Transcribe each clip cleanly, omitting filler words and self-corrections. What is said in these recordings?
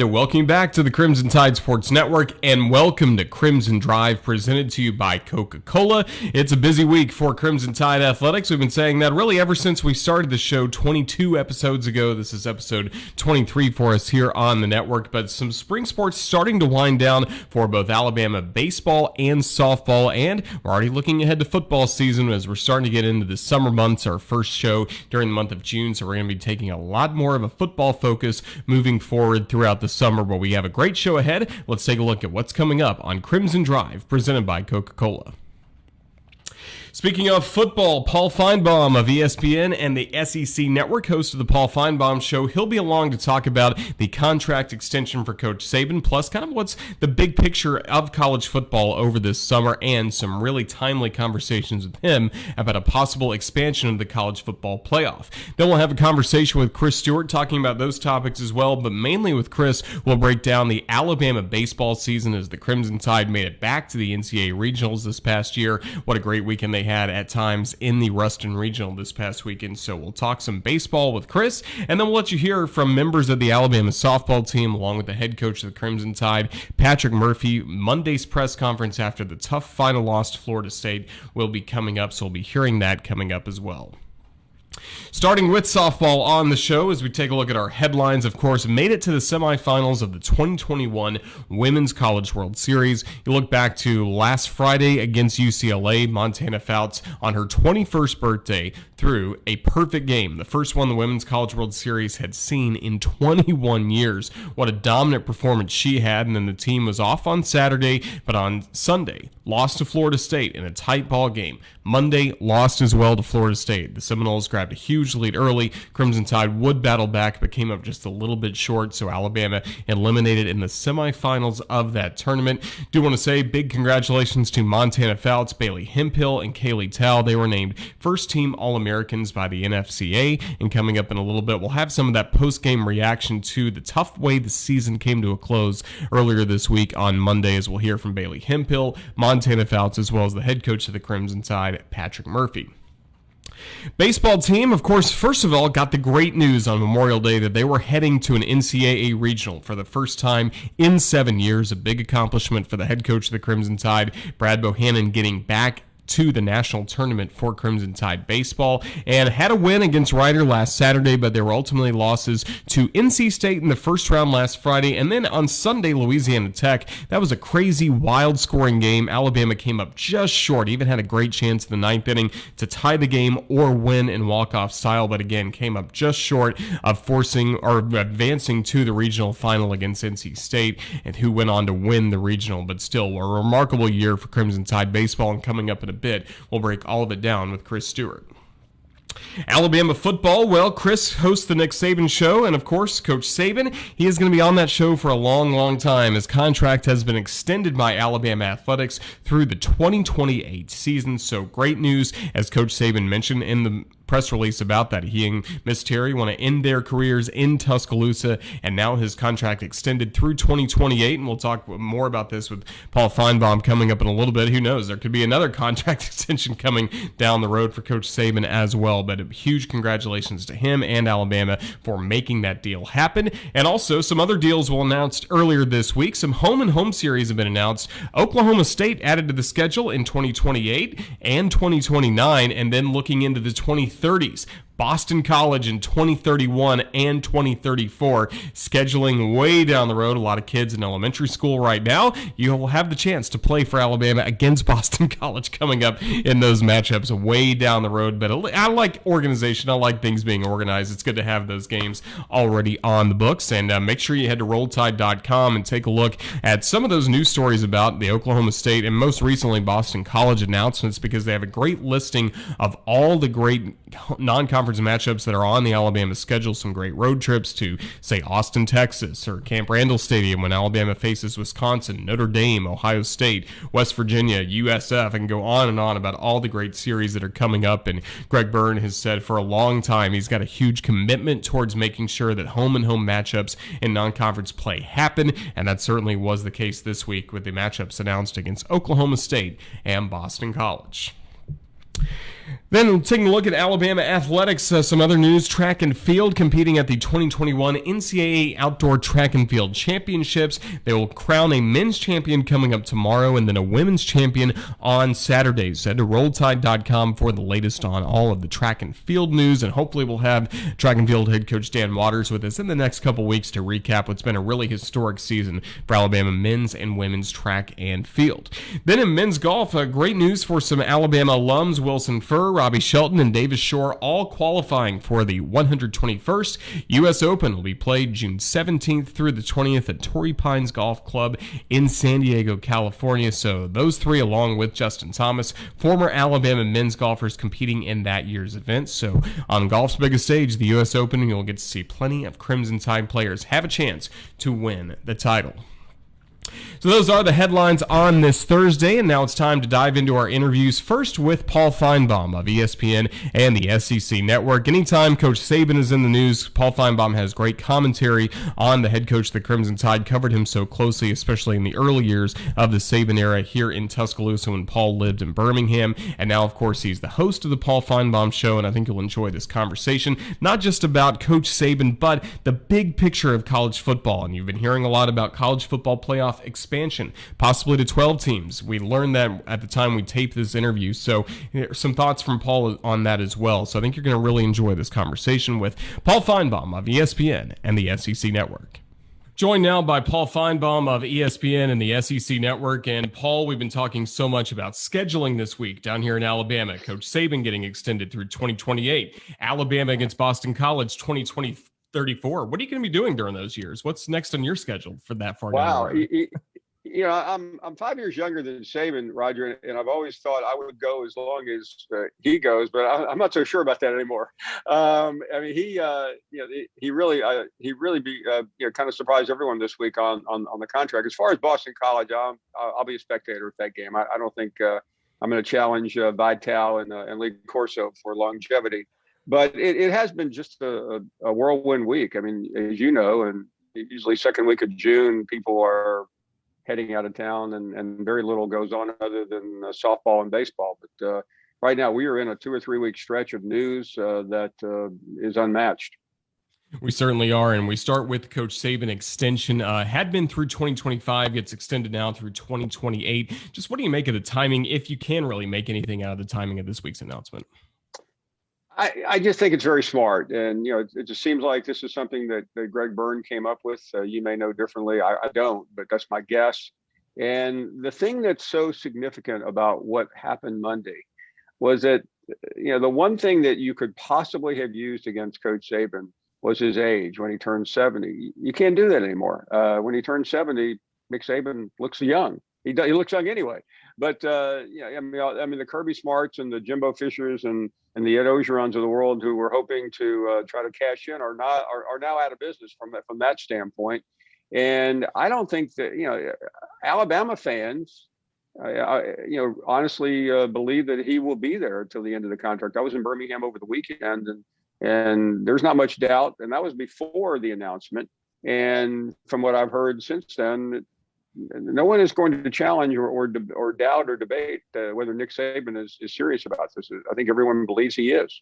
Welcome back to the Crimson Tide Sports Network, and welcome to Crimson Drive, presented to you by Coca-Cola. It's a busy week for Crimson Tide Athletics. We've been saying that really ever since we started the show 22 episodes ago. This is episode 23 for us here on the network, but some spring sports starting to wind down for both Alabama baseball and softball, and we're already looking ahead to football season as we're starting to get into the summer months, our first show during the month of June, so we're going to be taking a lot more of a football focus moving forward throughout the summer, but we have a great show ahead. Let's take a look at what's coming up on Crimson Drive, presented by Coca-Cola. Speaking of football, Paul Finebaum of ESPN and the SEC Network, host of the Paul Finebaum Show, he'll be along to talk about the contract extension for Coach Saban, plus kind of what's the big picture of college football over this summer, and some really timely conversations with him about a possible expansion of the college football playoff. Then we'll have a conversation with Chris Stewart talking about those topics as well, but mainly with Chris, we'll break down the Alabama baseball season as the Crimson Tide made it back to the NCAA Regionals this past year. What a great weekend they had at times in the Ruston Regional this past weekend. So we'll talk some baseball with Chris, and then we'll let you hear from members of the Alabama softball team along with the head coach of the Crimson Tide, Patrick Murphy. Monday's press conference after the tough final loss to Florida State will be coming up, so we'll be hearing that coming up as well. Starting with softball on the show, as we take a look at our headlines, of course, made it to the semifinals of the 2021 Women's College World Series. You look back to last Friday against UCLA, Montana Fouts on her 21st birthday threw a perfect game, the first one the Women's College World Series had seen in 21 years. What a dominant performance she had, and then the team was off on Saturday, but on Sunday, lost to Florida State in a tight ball game. Monday, lost as well to Florida State. The Seminoles grabbed a huge lead early. Crimson Tide would battle back, but came up just a little bit short, so Alabama eliminated in the semifinals of that tournament. Do want to say big congratulations to Montana Fouts, Bailey Hemphill, and Kaylee Tao. They were named first-team All-Americans by the NFCA, and coming up in a little bit, we'll have some of that post-game reaction to the tough way the season came to a close earlier this week on Monday, as we'll hear from Bailey Hemphill, Montana Fouts, as well as the head coach of the Crimson Tide, Patrick Murphy. Baseball team, of course, first of all, got the great news on Memorial Day that they were heading to an NCAA regional for the first time in 7 years, a big accomplishment for the head coach of the Crimson Tide, Brad Bohannon, getting back to the national tournament for Crimson Tide baseball, and had a win against Rider last Saturday, but there were ultimately losses to NC State in the first round last Friday, and then on Sunday, Louisiana Tech. That was a crazy, wild scoring game. Alabama came up just short, even had a great chance in the ninth inning to tie the game or win in walk-off style, but again, came up just short of forcing or advancing to the regional final against NC State, and who went on to win the regional, but still a remarkable year for Crimson Tide baseball, and coming up in a bit, we'll break all of it down with Chris Stewart. Alabama football, well, Chris hosts the Nick Saban Show, and of course, Coach Saban, he is going to be on that show for a long, long time. His contract has been extended by Alabama Athletics through the 2028 season, so great news, as Coach Saban mentioned in the press release about that. He and Miss Terry want to end their careers in Tuscaloosa, and now his contract extended through 2028, and we'll talk more about this with Paul Finebaum coming up in a little bit. Who knows? There could be another contract extension coming down the road for Coach Saban as well, but a huge congratulations to him and Alabama for making that deal happen. And also, some other deals were announced earlier this week. Some home and home series have been announced. Oklahoma State added to the schedule in 2028 and 2029, and then looking into the 2030s. Boston College in 2031 and 2034. Scheduling way down the road. A lot of kids in elementary school right now. You will have the chance to play for Alabama against Boston College coming up in those matchups way down the road. But I like organization. I like things being organized. It's good to have those games already on the books. And make sure you head to RollTide.com and take a look at some of those news stories about the Oklahoma State and most recently Boston College announcements, because they have a great listing of all the great non-conference matchups that are on the Alabama schedule. Some great road trips to, say, Austin, Texas, or Camp Randall Stadium when Alabama faces Wisconsin, Notre Dame, Ohio State, West Virginia, USF. I can go on and on about all the great series that are coming up, and Greg Byrne has said for a long time he's got a huge commitment towards making sure that home and home matchups in non-conference play happen, and that certainly was the case this week with the matchups announced against Oklahoma State and Boston College. Then taking a look at Alabama athletics, some other news: track and field competing at the 2021 NCAA Outdoor Track and Field Championships. They will crown a men's champion coming up tomorrow and then a women's champion on Saturdays. Head to RollTide.com for the latest on all of the track and field news, and hopefully we'll have track and field head coach Dan Waters with us in the next couple weeks to recap what's been a really historic season for Alabama men's and women's track and field. Then in men's golf, great news for some Alabama alums: Wilson Furr, Robbie Shelton, and Davis Shore all qualifying for the 121st U.S. Open. Will be played June 17th through the 20th at Torrey Pines Golf Club in San Diego, California. So those three, along with Justin Thomas, former Alabama men's golfers competing in that year's event. So on golf's biggest stage, the U.S. Open, you'll get to see plenty of Crimson Tide players have a chance to win the title. So those are the headlines on this Thursday, and now it's time to dive into our interviews, first with Paul Finebaum of ESPN and the SEC Network. Anytime Coach Saban is in the news, Paul Finebaum has great commentary on the head coach of the Crimson Tide. Covered him so closely, especially in the early years of the Saban era here in Tuscaloosa when Paul lived in Birmingham. And now, of course, he's the host of the Paul Finebaum Show, and I think you'll enjoy this conversation, not just about Coach Saban, but the big picture of college football. And you've been hearing a lot about college football playoff expansion, possibly to 12 teams. We learned that at the time we taped this interview, so some thoughts from Paul on that as well. So I think you're going to really enjoy this conversation with Paul Finebaum of ESPN and the SEC Network. Joined now by Paul Finebaum of ESPN and the SEC Network. And Paul, we've been talking so much about scheduling this week down here in Alabama. Coach Saban getting extended through 2028. Alabama against Boston College 2034. What are you going to be doing during those years? What's next on your schedule for that far down the road? You know, I'm 5 years younger than Saban, Roger, and I've always thought I would go as long as he goes, but I'm not so sure about that anymore. I mean, he really kind of surprised everyone this week on the contract. As far as Boston College, I'll be a spectator at that game. I don't think I'm going to challenge Vital and Lee Corso for longevity, but it has been just a whirlwind week. I mean, as you know, and usually second week of June, people are heading out of town, and very little goes on other than softball and baseball. But right now we are in a 2 or 3 week stretch of news that is unmatched. We certainly are, and we start with Coach Saban extension. Had been through 2025, gets extended now through 2028. Just what do you make of the timing, if you can really make anything out of the timing of this week's announcement? I just think it's very smart. And, you know, it just seems like this is something that Greg Byrne came up with. You may know differently. I don't, but that's my guess. And the thing that's so significant about what happened Monday was that, you know, the one thing that you could possibly have used against Coach Saban was his age when he turned 70. You can't do that anymore. When he turned 70, Nick Saban looks young. He looks young anyway. But yeah, I mean, the Kirby Smarts and the Jimbo Fishers and the Ed Ogerons of the world who were hoping to try to cash in are now out of business from that standpoint. And I don't think that, you know, Alabama fans, honestly believe that he will be there until the end of the contract. I was in Birmingham over the weekend, and there's not much doubt. And that was before the announcement. And from what I've heard since then, no one is going to challenge or doubt or debate whether Nick Saban is serious about this. I think everyone believes he is.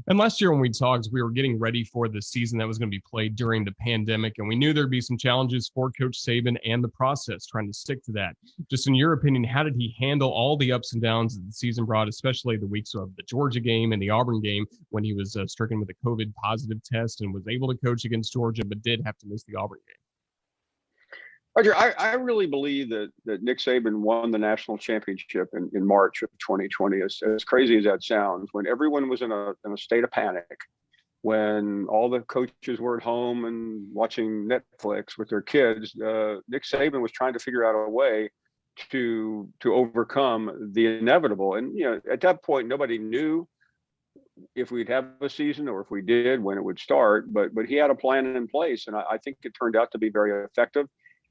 And last year when we talked, we were getting ready for the season that was going to be played during the pandemic, and we knew there'd be some challenges for Coach Saban and the process, trying to stick to that. Just in your opinion, how did he handle all the ups and downs that the season brought, especially the weeks of the Georgia game and the Auburn game when he was stricken with a COVID positive test and was able to coach against Georgia but did have to miss the Auburn game? Roger, I really believe that Nick Saban won the national championship in March of 2020. As crazy as that sounds, when everyone was in a state of panic, when all the coaches were at home and watching Netflix with their kids, Nick Saban was trying to figure out a way to overcome the inevitable. And, you know, at that point, nobody knew if we'd have a season or if we did, when it would start. But he had a plan in place, and I think it turned out to be very effective.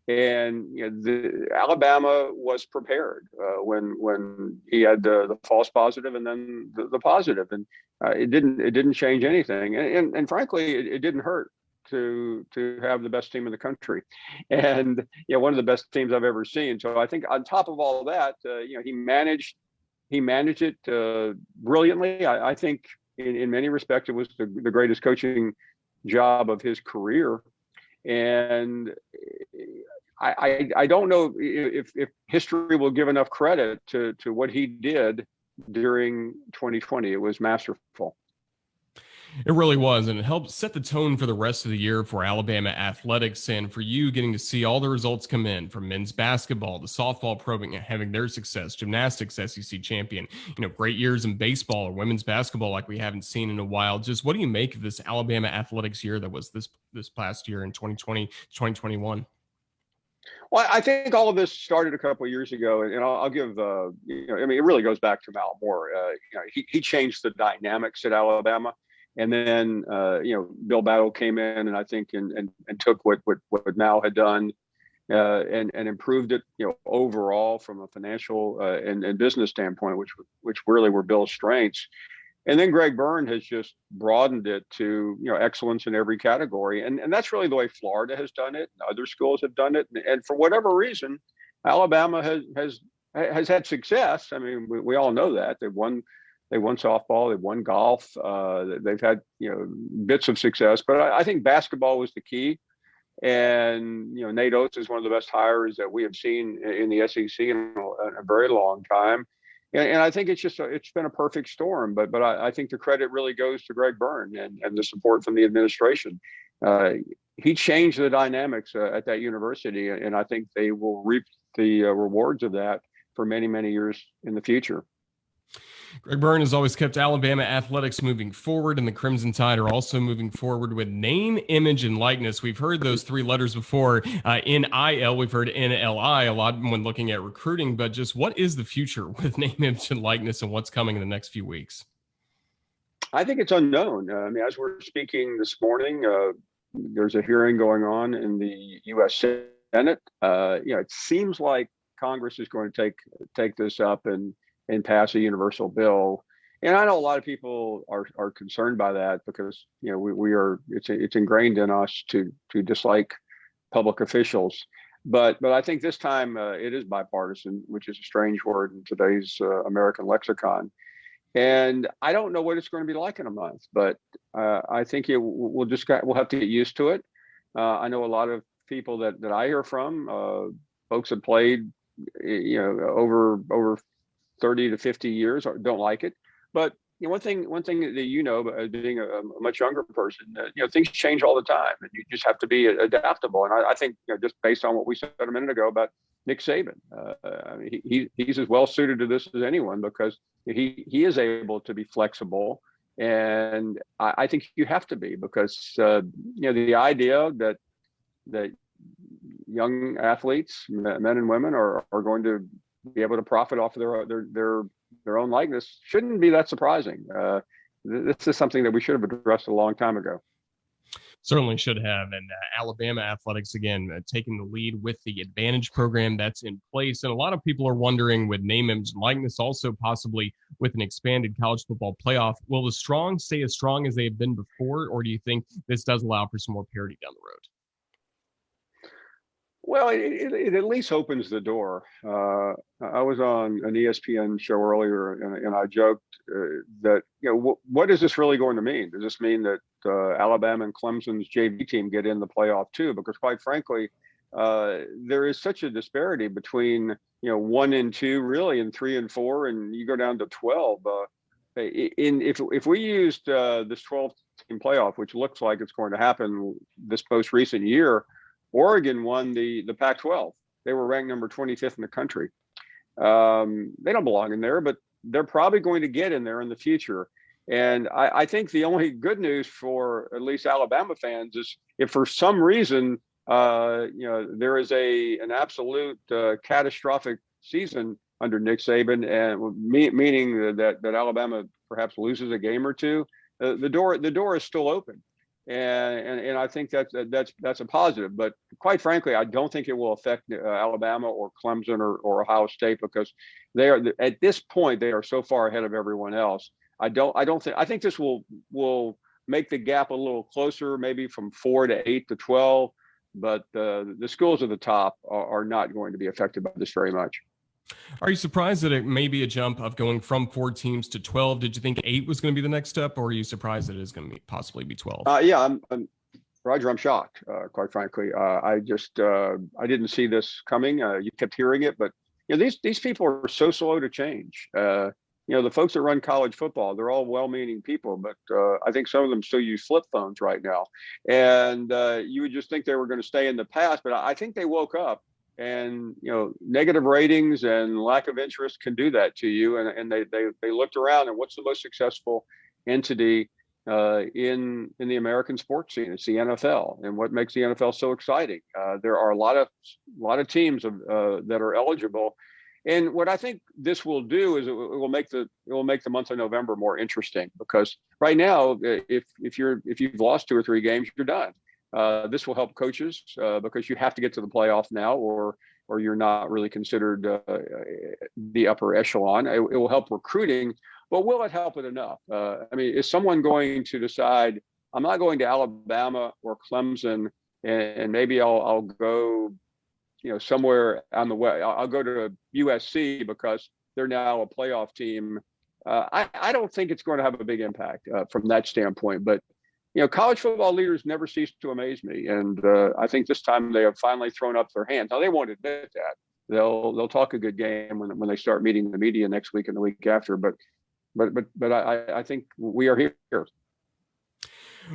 And you know, Alabama was prepared when he had the false positive and then the positive, and it didn't change anything. And frankly, it didn't hurt to have the best team in the country, and you know, one of the best teams I've ever seen. So I think on top of all that, you know, he managed he managed it brilliantly. I think in many respects it was the greatest coaching job of his career. And I don't know if history will give enough credit to what he did during 2020. It was masterful. It really was, and it helped set the tone for the rest of the year for Alabama athletics and for you getting to see all the results come in from men's basketball, the softball program having their success, gymnastics SEC champion, great years in baseball or women's basketball like we haven't seen in a while. Just what do you make of this Alabama athletics year that was this past year in 2020, 2021? Well, I think all of this started a couple of years ago, and I'll give I mean, it really goes back to Mal Moore. He changed the dynamics at Alabama, and then Bill Battle came in, and I think and took what Mal had done, and improved it, overall from a financial and business standpoint, which really were Bill's strengths. And then Greg Byrne has just broadened it to, excellence in every category. And that's really the way Florida has done it. Other schools have done it. And for whatever reason, Alabama has had success. I mean, we all know that. They won softball, they've won golf. They've had, bits of success. But I think basketball was the key. And, Nate Oates is one of the best hires that we have seen in the SEC in a very long time. And I think it's been a perfect storm, but I think the credit really goes to Greg Byrne and the support from the administration. He changed the dynamics at that university, and I think they will reap the rewards of that for many, many years in the future. Greg Byrne has always kept Alabama athletics moving forward, and the Crimson Tide are also moving forward with name, image, and likeness. We've heard those three letters before. NIL, we've heard NLI a lot when looking at recruiting, but just what is the future with name, image, and likeness, and what's coming in the next few weeks? I think it's unknown. I mean, as we're speaking this morning, there's a hearing going on in the U.S. Senate. It seems like Congress is going to take this up and pass a universal bill. And I know a lot of people are concerned by that because, it's ingrained in us to dislike public officials. But I think this time it is bipartisan, which is a strange word in today's American lexicon. And I don't know what it's going to be like in a month, but I think we'll have to get used to it. I know a lot of people that I hear from, folks that played, over 30 to 50 years don't like it. But one thing that being a much younger person, things change all the time, and you just have to be adaptable. And I think just based on what we said a minute ago about Nick Saban, I mean, he's as well suited to this as anyone because he is able to be flexible, and I think you have to be because the idea that young athletes, men and women, are going to be able to profit off of their own likeness shouldn't be that surprising. This is something that we should have addressed a long time ago. Certainly should have. And Alabama athletics, again, taking the lead with the advantage program that's in place. And a lot of people are wondering with name, image, and likeness, also possibly with an expanded college football playoff, will the strong stay as strong as they have been before? Or do you think this does allow for some more parity down the road? Well, it at least opens the door. I was on an ESPN show earlier, and I joked that what is this really going to mean? Does this mean that Alabama and Clemson's JV team get in the playoff too? Because quite frankly, there is such a disparity between 1 and 2, really, and 3 and 4, and you go down to 12. If we used this 12-team playoff, which looks like it's going to happen this most recent year, Oregon won the Pac-12. They were ranked number 25th in the country. They don't belong in there, but they're probably going to get in there in the future. And I think the only good news for at least Alabama fans is if for some reason there is an absolute catastrophic season under Nick Saban, and meaning that Alabama perhaps loses a game or two, the door is still open. And I think that's a positive, but quite frankly, I don't think it will affect Alabama or Clemson or Ohio State because they are at this point they are so far ahead of everyone else. I think this will make the gap a little closer, maybe from 4 to 8 to 12, but the schools at the top are not going to be affected by this very much. Are you surprised that it may be a jump of going from 4 teams to 12? Did you think 8 was going to be the next step, or are you surprised that it is going to possibly be 12? Yeah, I'm Roger. I'm shocked, quite frankly. I didn't see this coming. You kept hearing it, but these people are so slow to change. The folks that run college football, they're all well-meaning people, but I think some of them still use flip phones right now. And you would just think they were going to stay in the past, but I think they woke up. And negative ratings and lack of interest can do that to you. And they looked around, and what's the most successful entity in the American sports scene? It's the NFL. And what makes the NFL so exciting? There are a lot of teams that are eligible. And what I think this will do is it will make the month of November more interesting, because right now, if you've lost 2 or 3 games, you're done. This will help coaches because you have to get to the playoff now, or you're not really considered the upper echelon. It will help recruiting, but will it help it enough? Is someone going to decide, I'm not going to Alabama or Clemson, and maybe I'll go somewhere on the way. I'll go to USC because they're now a playoff team. I don't think it's going to have a big impact from that standpoint, but college football leaders never cease to amaze me, and I think this time they have finally thrown up their hands. Now, they won't admit that. They'll talk a good game when they start meeting the media next week and the week after. But I think we are here.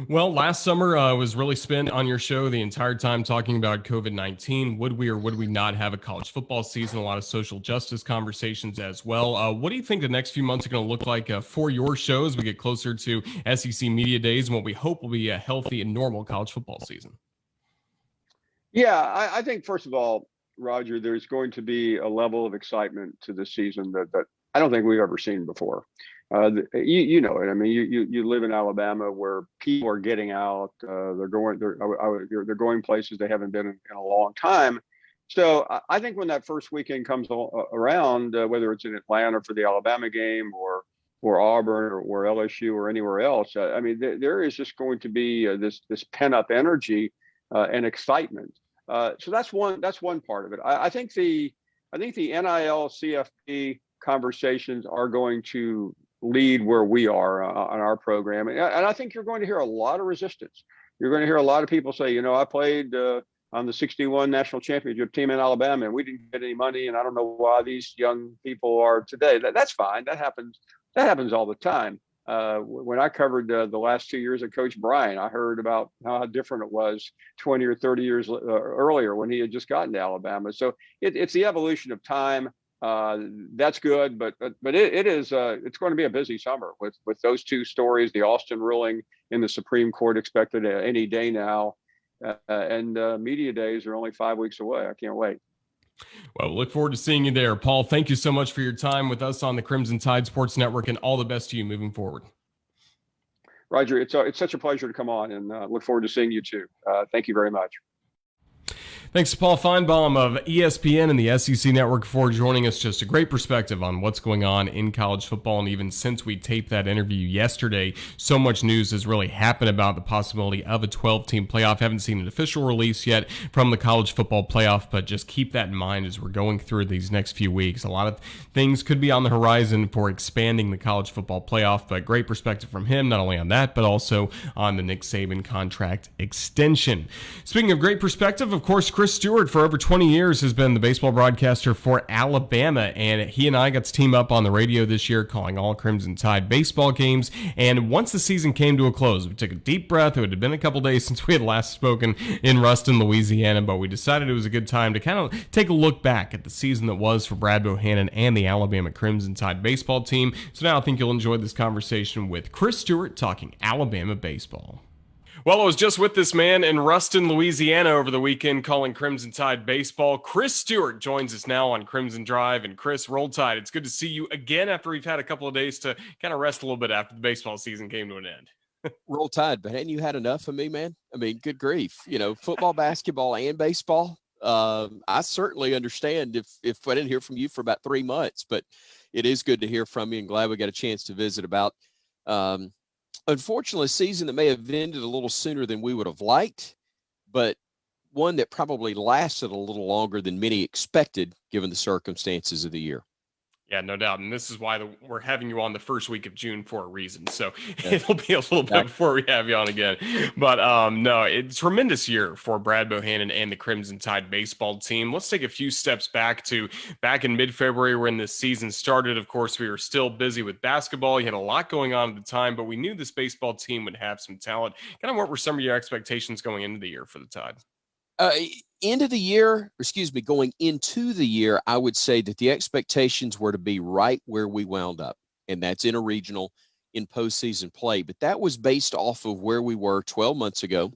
Well, last summer was really spent on your show the entire time talking about COVID-19. Would we or would we not have a college football season? A lot of social justice conversations as well. What do you think the next few months are going to look like for your show as we get closer to SEC Media Days and what we hope will be a healthy and normal college football season? Yeah, I think, first of all, Roger, there's going to be a level of excitement to this season that I don't think we've ever seen before. You know it. I mean, you live in Alabama, where people are getting out. They're going places they haven't been in a long time. So I think when that first weekend comes around, whether it's in Atlanta for the Alabama game, or Auburn, or LSU, or anywhere else, there is just going to be this pent up energy and excitement. So that's one part of it. I think the NIL CFP conversations are going to lead where we are on our program, and I think you're going to hear a lot of resistance. You're going to hear a lot of people say, I played on the '61 national championship team in Alabama, and we didn't get any money, and I don't know why these young people are today. That's fine. That happens all the time. When I covered the last 2 years of Coach Bryant, I heard about how different it was 20 or 30 years earlier when he had just gotten to Alabama. So it's the evolution of time. That's good, but it's going to be a busy summer with those 2 stories. The Austin ruling in the Supreme Court expected any day now, and media days are only 5 weeks away. I can't wait. Well, look forward to seeing you there, Paul. Thank you so much for your time with us on the Crimson Tide Sports Network, and all the best to you moving forward. Roger, it's such a pleasure to come on, and look forward to seeing you too. Thank you very much. Thanks to Paul Finebaum of ESPN and the SEC Network for joining us. Just a great perspective on what's going on in college football. And even since we taped that interview yesterday, so much news has really happened about the possibility of a 12-team playoff. Haven't seen an official release yet from the college football playoff, but just keep that in mind as we're going through these next few weeks. A lot of things could be on the horizon for expanding the college football playoff, but great perspective from him, not only on that, but also on the Nick Saban contract extension. Speaking of great perspective, of course, Chris Stewart, for over 20 years, has been the baseball broadcaster for Alabama, and he and I got to team up on the radio this year calling all Crimson Tide baseball games. And once the season came to a close, we took a deep breath. It had been a couple days since we had last spoken in Ruston, Louisiana, but we decided it was a good time to kind of take a look back at the season that was for Brad Bohannon and the Alabama Crimson Tide baseball team. So now I think you'll enjoy this conversation with Chris Stewart talking Alabama baseball. Well, I was just with this man in Ruston, Louisiana over the weekend calling Crimson Tide baseball. Chris Stewart joins us now on Crimson Drive. And Chris, Roll Tide, it's good to see you again after we've had a couple of days to kind of rest a little bit after the baseball season came to an end. Roll Tide, but hadn't you had enough of me, man? I mean, good grief. Football, basketball, and baseball. I certainly understand if I didn't hear from you for about 3 months, but it is good to hear from you, and glad we got a chance to visit about unfortunately, a season that may have ended a little sooner than we would have liked, but one that probably lasted a little longer than many expected, given the circumstances of the year. Yeah, no doubt. And this is why we're having you on the first week of June for a reason. So Yeah. it'll be a little bit before we have you on again. But no, it's a tremendous year for Brad Bohannon and the Crimson Tide baseball team. Let's take a few steps back in mid-February when this season started. Of course, we were still busy with basketball. You had a lot going on at the time, but we knew this baseball team would have some talent. Kind of what were some of your expectations going into the year for the Tide? Going into the year, I would say that the expectations were to be right where we wound up, and that's in a regional in postseason play. But that was based off of where we were 12 months ago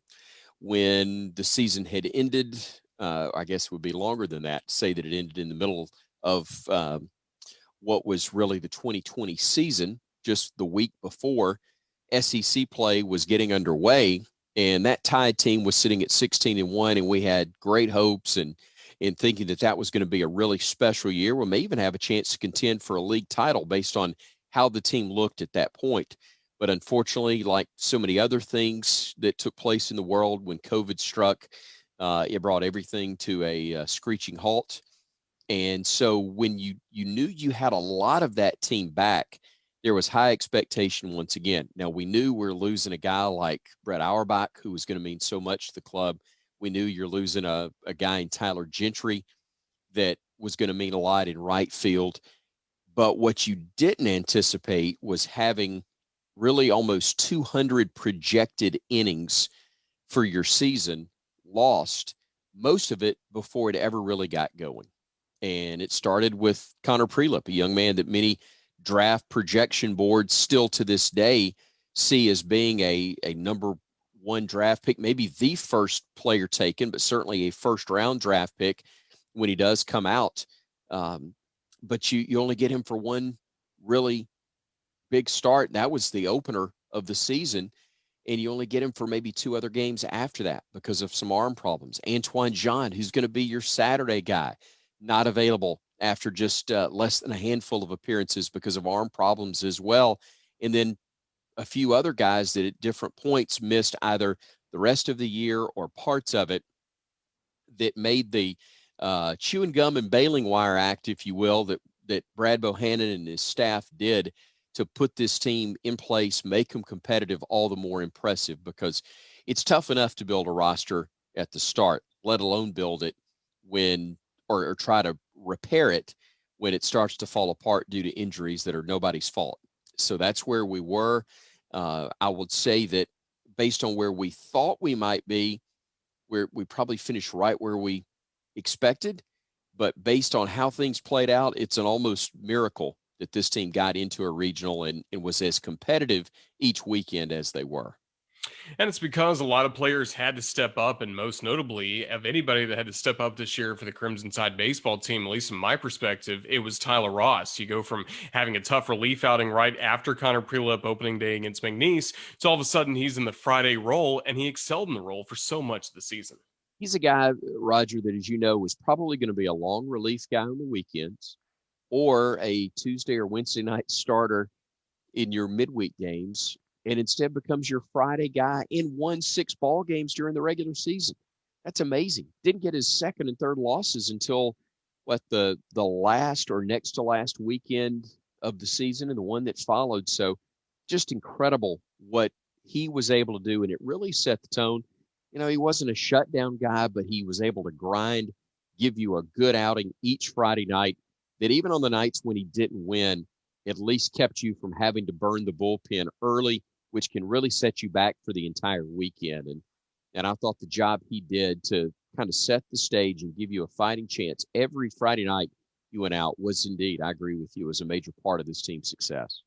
when the season had ended. I guess it would be longer than that to say that it ended in the middle of what was really the 2020 season, just the week before SEC play was getting underway. And that Tide team was sitting at 16-1, and we had great hopes and thinking that that was going to be a really special year. We may even have a chance to contend for a league title based on how the team looked at that point. But unfortunately, like so many other things that took place in the world when COVID struck, it brought everything to a screeching halt. And so when you knew you had a lot of that team back, there was high expectation once again. Now, we knew we were losing a guy like Brett Auerbach, who was going to mean so much to the club. We knew you're losing a guy in Tyler Gentry that was going to mean a lot in right field. But what you didn't anticipate was having really almost 200 projected innings for your season lost, most of it before it ever really got going. And it started with Connor Prelip, a young man that many draft projection boards still to this day see as being a number one draft pick, maybe the first player taken, but certainly a first round draft pick when he does come out. But you only get him for one really big start. That was the opener of the season. And you only get him for maybe two other games after that because of some arm problems. Antoine John, who's going to be your Saturday guy, not available after just less than a handful of appearances because of arm problems as well. And then a few other guys that at different points missed either the rest of the year or parts of it that made the chewing gum and baling wire act, if you will, that Brad Bohannon and his staff did to put this team in place, make them competitive, all the more impressive, because it's tough enough to build a roster at the start, let alone build it when or try to repair it when it starts to fall apart due to injuries that are nobody's fault. So that's where we were. I would say that based on where we thought we might be, we probably finished right where we expected. But based on how things played out, it's an almost miracle that this team got into a regional and was as competitive each weekend as they were. And it's because a lot of players had to step up, and most notably, of anybody that had to step up this year for the Crimson Tide baseball team, at least from my perspective, it was Tyler Ross. You go from having a tough relief outing right after Connor Prelip opening day against McNeese to all of a sudden he's in the Friday role, and he excelled in the role for so much of the season. He's a guy, Roger, that, as you know, was probably going to be a long relief guy on the weekends or a Tuesday or Wednesday night starter in your midweek games, and instead becomes your Friday guy and won 6 ball games during the regular season. That's amazing. Didn't get his second and third losses until the last or next to last weekend of the season and the one that followed. So just incredible what he was able to do, and it really set the tone. You know, he wasn't a shutdown guy, but he was able to grind, give you a good outing each Friday night, that even on the nights when he didn't win, at least kept you from having to burn the bullpen early, which can really set you back for the entire weekend. And I thought the job he did to kind of set the stage and give you a fighting chance every Friday night you went out was indeed, I agree with you, was a major part of this team's success.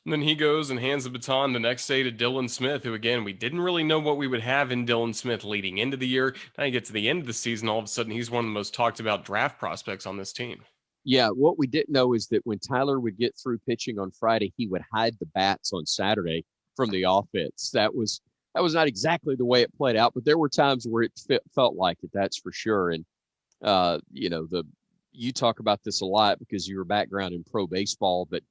And then he goes and hands the baton the next day to Dylan Smith, who, again, we didn't really know what we would have in Dylan Smith leading into the year. Now you get to the end of the season, all of a sudden he's one of the most talked about draft prospects on this team. Yeah, what we didn't know is that when Tyler would get through pitching on Friday, he would hide the bats on Saturday from the offense. That was not exactly the way it played out, but there were times where it felt like it, that's for sure. And, you talk about this a lot because of your background in pro baseball, but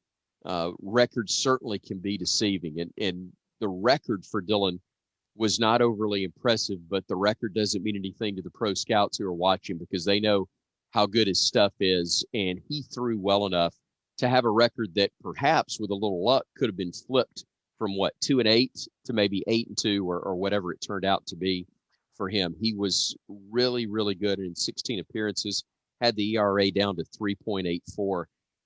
records certainly can be deceiving. And the record for Dylan was not overly impressive, but the record doesn't mean anything to the pro scouts who are watching because they know how good his stuff is. And he threw well enough to have a record that perhaps with a little luck could have been flipped from 2-8 to maybe 8-2 or whatever it turned out to be for him. He was really, really good in 16 appearances, had the ERA down to 3.84 for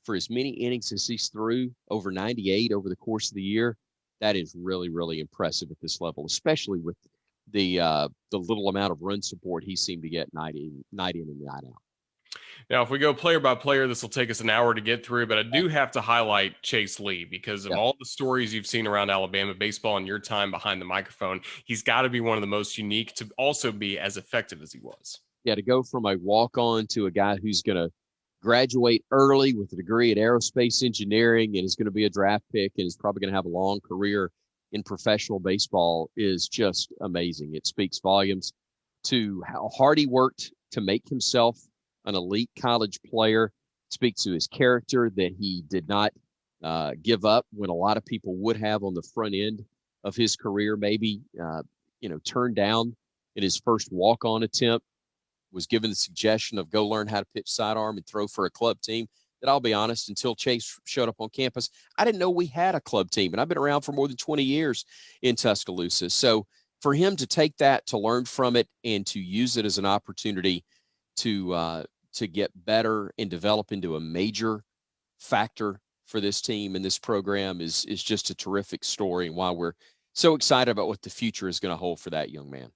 as many innings as he's threw, over 98 over the course of the year. That is really, really impressive at this level, especially with the little amount of run support he seemed to get night in and night out. Now, if we go player by player, this will take us an hour to get through, but I do have to highlight Chase Lee because of all the stories you've seen around Alabama baseball and your time behind the microphone. He's got to be one of the most unique to also be as effective as he was. Yeah, to go from a walk-on to a guy who's going to graduate early with a degree in aerospace engineering and is going to be a draft pick and is probably going to have a long career in professional baseball is just amazing. It speaks volumes to how hard he worked to make himself an elite college player. It speaks to his character that he did not give up when a lot of people would have on the front end of his career, maybe, turned down in his first walk-on attempt, was given the suggestion of go learn how to pitch sidearm and throw for a club team. That I'll be honest, until Chase showed up on campus, I didn't know we had a club team. And I've been around for more than 20 years in Tuscaloosa. So for him to take that, to learn from it, and to use it as an opportunity to get better and develop into a major factor for this team and this program is just a terrific story, and why we're so excited about what the future is going to hold for that young man.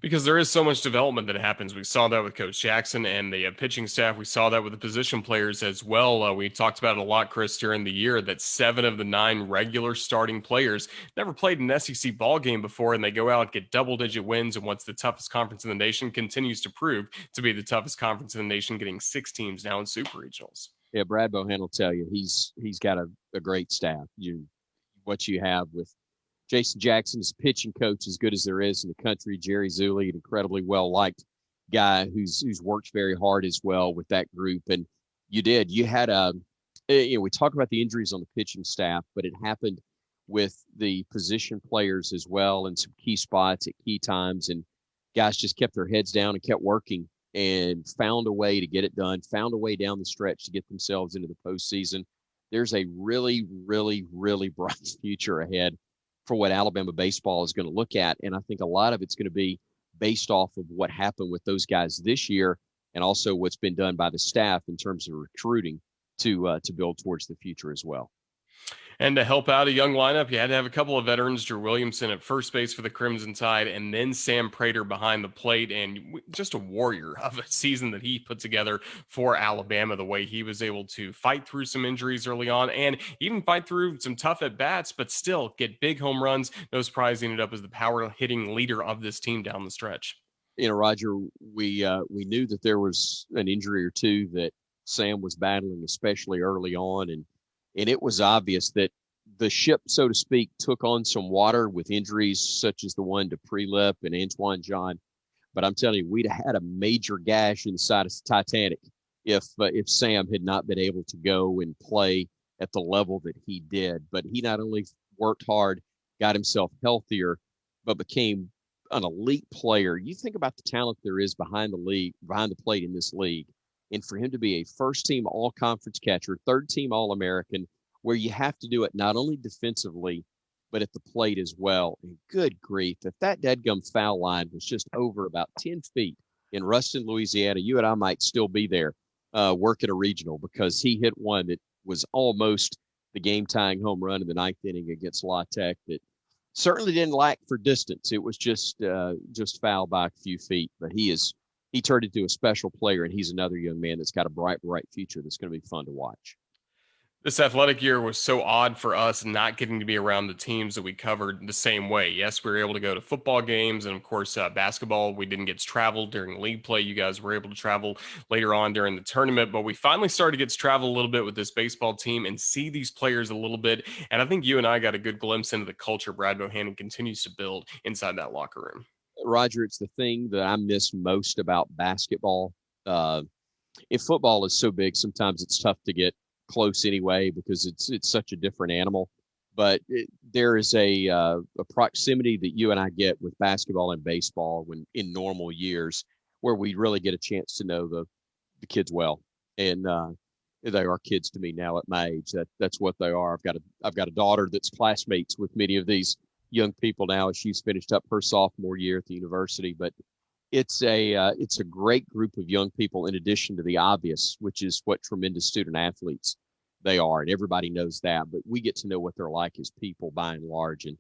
Because there is so much development that happens. We saw that with Coach Jackson and the pitching staff. We saw that with the position players as well. We talked about it a lot, Chris, during the year, that 7 of the 9 regular starting players never played an SEC ball game before, and they go out, get double-digit wins, and what's the toughest conference in the nation continues to prove to be the toughest conference in the nation, getting 6 teams now in super regionals. Yeah, Brad Bohan will tell you he's got a great staff. What you have with Jason Jackson is a pitching coach as good as there is in the country. Jerry Zulli, an incredibly well-liked guy who's worked very hard as well with that group. And you had we talk about the injuries on the pitching staff, but it happened with the position players as well in some key spots at key times. And guys just kept their heads down and kept working and found a way to get it done, found a way down the stretch to get themselves into the postseason. There's a really, really, really bright future ahead for what Alabama baseball is going to look at. And I think a lot of it's going to be based off of what happened with those guys this year, and also what's been done by the staff in terms of recruiting to build towards the future as well. And to help out a young lineup, you had to have a couple of veterans, Drew Williamson at first base for the Crimson Tide, and then Sam Prater behind the plate. And just a warrior of a season that he put together for Alabama, the way he was able to fight through some injuries early on and even fight through some tough at-bats, but still get big home runs. No surprise, he ended up as the power-hitting leader of this team down the stretch. Roger, we knew that there was an injury or two that Sam was battling, especially early on, and it was obvious that the ship, so to speak, took on some water with injuries such as the one to Prelip and Antoine John. But I'm telling you, we'd have had a major gash inside of the Titanic if Sam had not been able to go and play at the level that he did. But he not only worked hard, got himself healthier, but became an elite player. You think about the talent there is behind the plate in this league. And for him to be a first-team all-conference catcher, third-team All-American, where you have to do it not only defensively, but at the plate as well. And good grief, if that dadgum foul line was just over about 10 feet in Ruston, Louisiana, you and I might still be there working a regional, because he hit one that was almost the game-tying home run in the 9th inning against La Tech that certainly didn't lack for distance. It was just foul by a few feet, but he turned into a special player, and he's another young man that's got a bright future that's going to be fun to watch. This athletic year was so odd for us, not getting to be around the teams that we covered the same way. Yes, we were able to go to football games, and of course, basketball, we didn't get to travel during league play. You guys were able to travel later on during the tournament, but we finally started to get to travel a little bit with this baseball team and see these players a little bit. And I think you and I got a good glimpse into the culture Brad Bohannon continues to build inside that locker room. Roger, it's the thing that I miss most about basketball. If football is so big, sometimes it's tough to get close anyway, because it's such a different animal. but there is a proximity that you and I get with basketball and baseball when in normal years where we really get a chance to know the kids well. And they are kids to me now at my age. That's what they are. I've got a daughter that's classmates with many of these young people now as she's finished up her sophomore year at the university. But it's a great group of young people in addition to the obvious, which is what tremendous student athletes they are, and everybody knows that. But we get to know what they're like as people by and large, and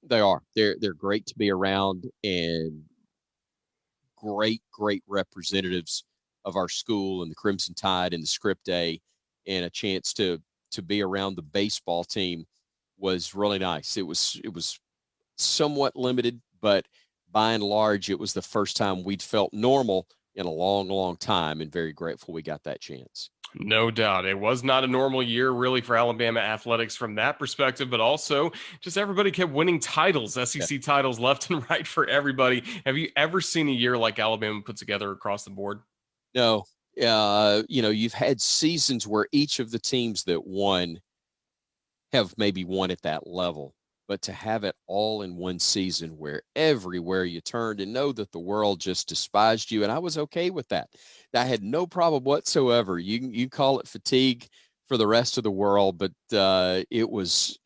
they're great to be around and great representatives of our school and the Crimson Tide and the Script Day, and a chance to be around the baseball team was really nice. It was somewhat limited, but by and large, it was the first time we'd felt normal in a long time, and very grateful we got that chance. No doubt. It was not a normal year really for Alabama athletics from that perspective, but also just everybody kept winning titles, SEC titles left and right for everybody. Have you ever seen a year like Alabama put together across the board? No. You've had seasons where each of the teams that won have maybe won at that level, but to have it all in one season where everywhere you turned and know that the world just despised you, and I was okay with that. I had no problem whatsoever. You call it fatigue for the rest of the world, but it was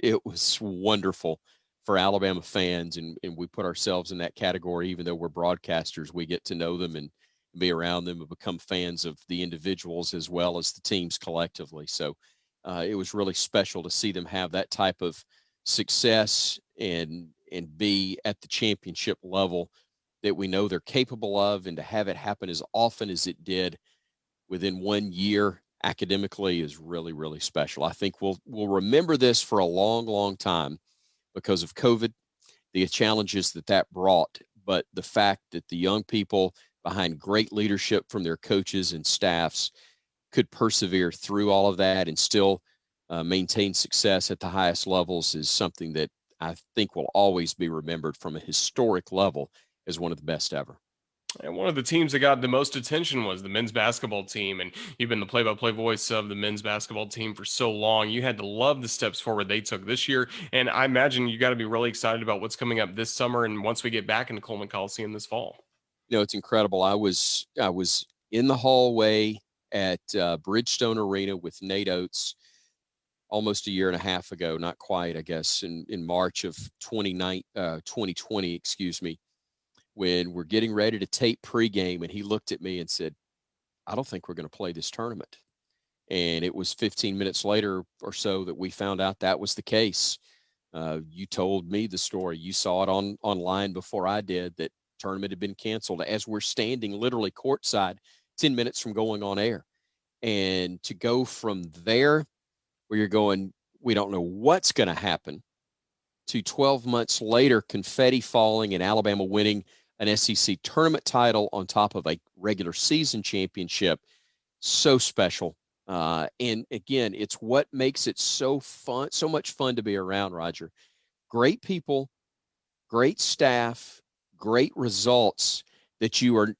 wonderful for Alabama fans, and we put ourselves in that category. Even though we're broadcasters, we get to know them and be around them and become fans of the individuals as well as the teams collectively. So it was really special to see them have that type of success and be at the championship level that we know they're capable of, and to have it happen as often as it did within 1 year academically is really special. I think we'll remember this for a long time because of COVID, the challenges that brought, but the fact that the young people behind great leadership from their coaches and staffs could persevere through all of that and still maintain success at the highest levels is something that I think will always be remembered from a historic level as one of the best ever. And one of the teams that got the most attention was the men's basketball team. And you've been the play-by-play voice of the men's basketball team for so long. You had to love the steps forward they took this year. And I imagine you got to be really excited about what's coming up this summer and once we get back into Coleman Coliseum this fall. It's incredible. I was in the hallway at Bridgestone Arena with Nate Oates almost a year and a half ago, not quite, I guess, in March of 2020, excuse me, when we're getting ready to tape pregame, and he looked at me and said, "I don't think we're going to play this tournament." And it was 15 minutes later or so that we found out that was the case. You told me the story. You saw it online before I did, that tournament had been canceled as we're standing literally courtside 10 minutes from going on air. And to go from there where you're going, we don't know what's going to happen, to 12 months later, confetti falling and Alabama winning an SEC tournament title on top of a regular season championship. So special. And again, it's what makes it so fun, so much fun to be around, Roger. Great people, great staff, great results that you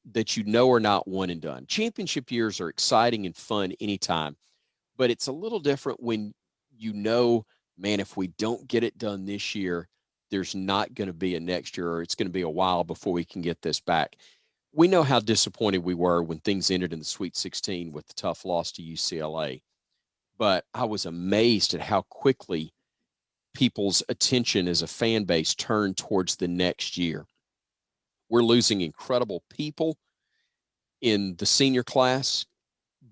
know are not one and done. Championship years are exciting and fun anytime, but it's a little different when you know, man, if we don't get it done this year, there's not going to be a next year, or it's going to be a while before we can get this back. We know how disappointed we were when things ended in the Sweet 16 with the tough loss to UCLA, but I was amazed at how quickly people's attention as a fan base turned towards the next year. We're losing incredible people in the senior class,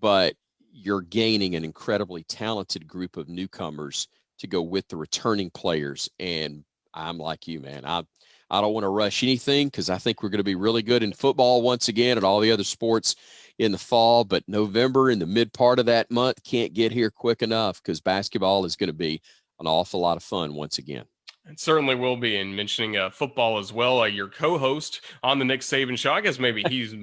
but you're gaining an incredibly talented group of newcomers to go with the returning players. And I'm like you, man. I don't want to rush anything because I think we're going to be really good in football once again and all the other sports in the fall. But November, in the mid part of that month, can't get here quick enough because basketball is going to be an awful lot of fun once again. It certainly will be. And mentioning football as well, your co-host on the Nick Saban show, I guess maybe he's